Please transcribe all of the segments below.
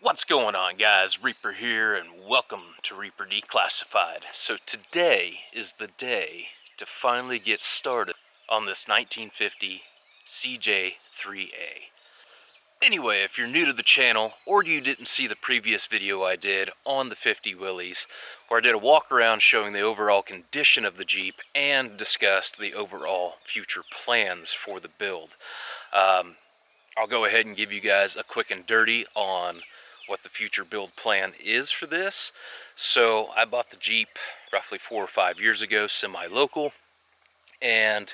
What's going on, guys? Reaper here, and welcome to Reaper Declassified. So today is the day to finally get started on this 1950 CJ3A. Anyway, if you're new to the channel, or you didn't see the previous video I did on the 50 Willys, where I did a walk around showing the overall condition of the Jeep and discussed the overall future plans for the build, I'll go ahead and give you guys a quick and dirty on what the future build plan is for this. So I bought the Jeep roughly 4 or 5 years ago, semi-local, and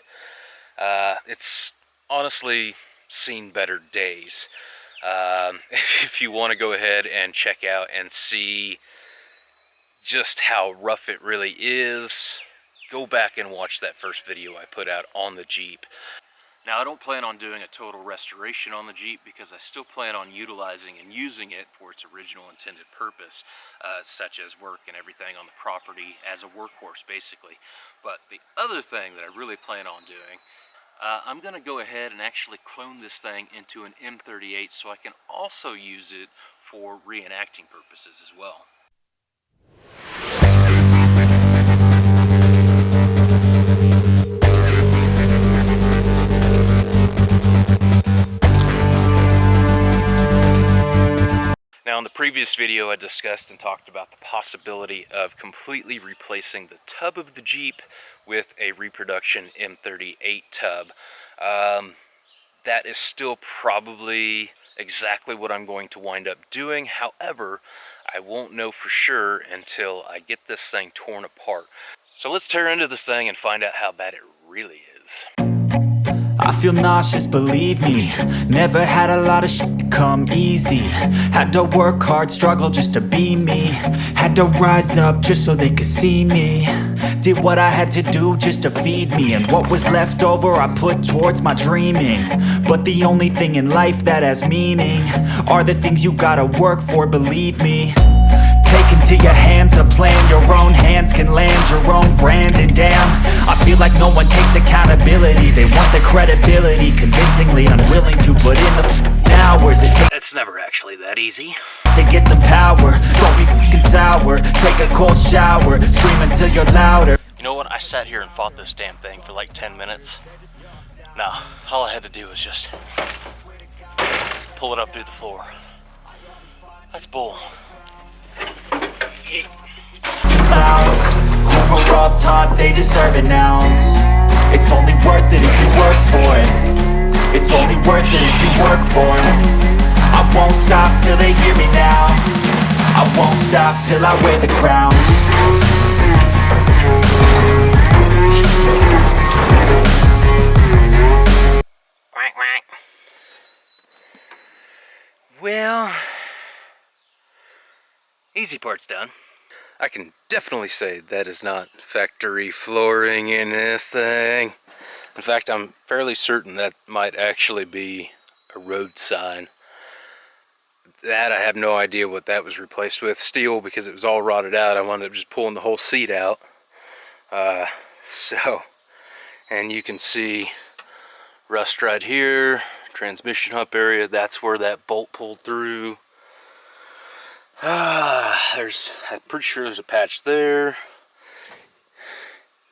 it's honestly seen better days. If you want to go ahead and check out and see just how rough it really is, go back and watch that first video I put out on the Jeep. Now, I don't plan on doing a total restoration on the Jeep because I still plan on utilizing and using it for its original intended purpose, such as work and everything on the property as a workhorse, basically. But the other thing that I really plan on doing, I'm going to go ahead and actually clone this thing into an M38 so I can also use it for reenacting purposes as well. Now, in the previous video, I discussed and talked about the possibility of completely replacing the tub of the Jeep with a reproduction M38 tub. That is still probably exactly what I'm going to wind up doing. However, I won't know for sure until I get this thing torn apart. So let's tear into this thing and find out how bad it really is. I feel nauseous, believe me. Never had a lot of shit come easy. Had to work hard, struggle just to be me. Had to rise up just so they could see me. Did what I had to do just to feed me. And what was left over I put towards my dreaming. But the only thing in life that has meaning are the things you gotta work for, believe me. Take into your hands a plan, your own hands can land your own brand. And damn, I feel like no one takes accountability. They want the credibility, convincingly unwilling to put in the hours it takes. It's never actually that easy To get some power, don't be fucking sour. Take a cold shower, scream until you're louder. You know what? I sat here and fought this damn thing for like 10 minutes. No, all I had to do was just pull it up through the floor. That's bull. Clowns who were all taught they deserve an ounce. It's only worth it if you work for it. It's only worth it if you work for it. I won't stop till they hear me now. I won't stop till I wear the crown. Quack, quack. Well, easy part's done. I can definitely say that is not factory flooring in this thing. In fact, I'm fairly certain that might actually be a road sign. That, I have no idea what that was replaced with. Steel, because it was all rotted out. I wound up just pulling the whole seat out. And you can see rust right here. Transmission hub area, that's where that bolt pulled through. I'm pretty sure there's a patch there.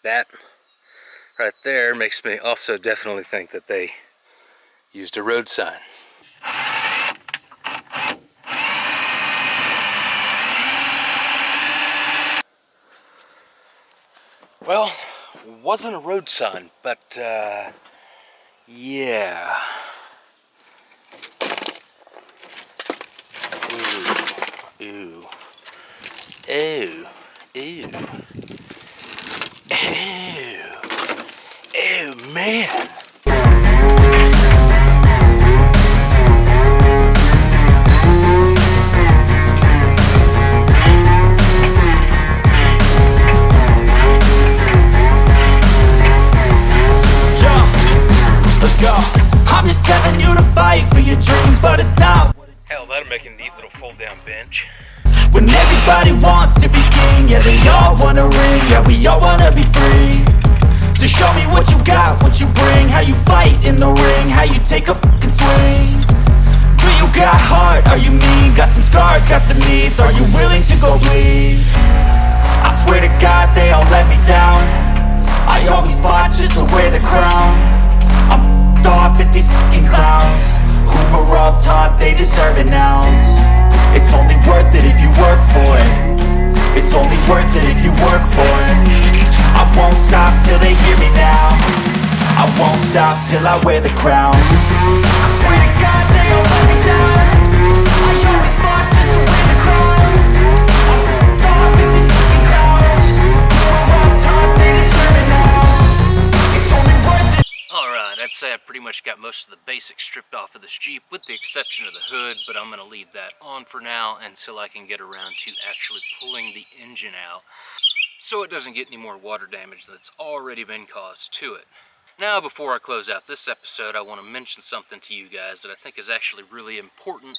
That right there makes me also definitely think that they used a road sign. Well, wasn't a road sign, but yeah. Ew. Ew. Ew. Ew. Ew, man. Let's go. I'm just telling you to fight for your dreams, but it's not. Hell, that'll make a neat little fold-down bench. When everybody wants to be king, yeah, they all wanna ring, yeah, we all wanna be free. So show me what you got, what you bring, how you fight in the ring, how you take a fucking swing. Do you got heart, are you mean, got some scars? needs, are you willing to go bleed? I swear to God they all let me down. I always fought just to wear the crown. I'm f***ed off at these fucking clowns who were all taught they deserve an ounce. It's only worth it if you work for it. It's only worth it if you work for it. I won't stop till they hear me now. I won't stop till I wear the crown. I swear to God they all let me down. I always fought just to wear the crown. I'm f***ed off at these fucking clowns who were all taught they deserve an ounce. It's only worth it. Alright, I'd say I pretty much got most of the basics stripped off of this Jeep, with the exception of the hood, but I'm going to leave that on for now until I can get around to actually pulling the engine out, so it doesn't get any more water damage that's already been caused to it. Now, before I close out this episode, I want to mention something to you guys that I think is actually really important.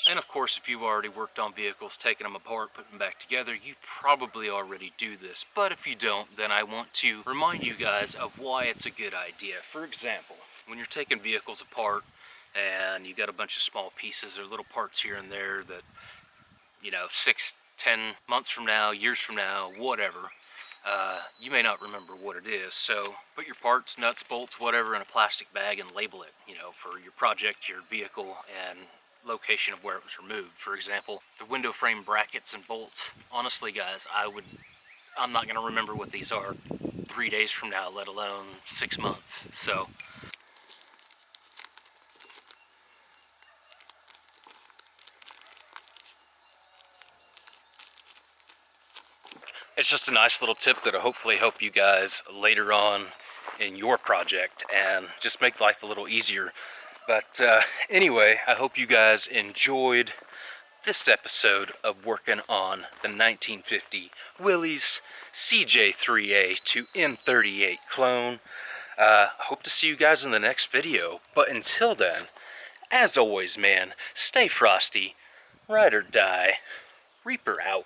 And of course, if you've already worked on vehicles, taking them apart, putting them back together, you probably already do this. But if you don't, then I want to remind you guys of why it's a good idea. For example, when you're taking vehicles apart and you got a bunch of small pieces or little parts here and there that, you know, 6, 10 months from now, years from now, whatever, you may not remember what it is. So put your parts, nuts, bolts, whatever in a plastic bag and label it, you know, for your project, your vehicle, and location of where it was removed. For example, the window frame brackets and bolts. Honestly, guys, I'm not going to remember what these are 3 days from now, let alone 6 months. So it's just a nice little tip that'll hopefully help you guys later on in your project and just make life a little easier. But anyway, I hope you guys enjoyed this episode of working on the 1950 Willys CJ3A to M38 clone. Hope to see you guys in the next video. But until then, as always, man, stay frosty, ride or die, Reaper out.